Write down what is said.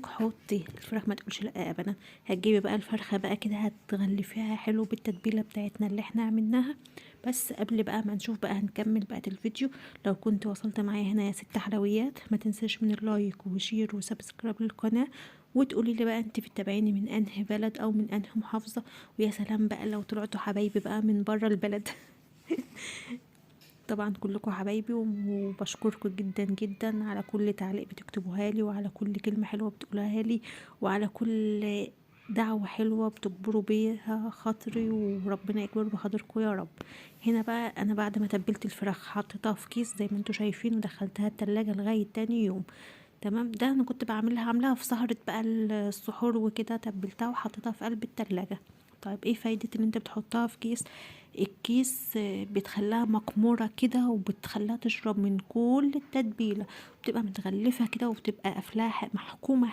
حطي الفراخ، ما تقولش لا ابدا. هتجيبي بقى الفرخه بقى كده، هتغلفيها حلو بالتتبيله بتاعتنا اللي احنا عملناها. بس قبل بقى ما نشوف بقى هنكمل بقى الفيديو، لو كنت وصلت معايا هنا يا ست حلويات، ما تنساش من اللايك وشير وسبسكرايب للقناه، وتقولي لي بقى انت بتتابعيني من انهي بلد او من انهي محافظه. ويا سلام بقى لو طلعتوا حبايبي بقى من بره البلد. طبعا كلكم حبايبي، وبشكركم جدا جدا على كل تعليق بتكتبوها لي، وعلى كل كلمة حلوة بتقولها لي، وعلى كل دعوة حلوة بتجبروا بيها خاطري، وربنا يكبر بخاطركم يا رب. هنا بقى انا بعد ما تبلت الفراخ حطيتها في كيس زي ما انتوا شايفين، ودخلتها التلاجة لغاية تاني يوم. تمام، ده انا كنت عاملاها في سهرة بقى السحور وكده، تبلتها وحطيتها في قلب التلاجة. طيب ايه فايدة ان انت بتحطها في كيس؟ الكيس بتخليها مقمورة كده، وبتخليها تشرب من كل التتبيلة، بتبقى متغلفة كده، وبتبقى قافلاها محكومة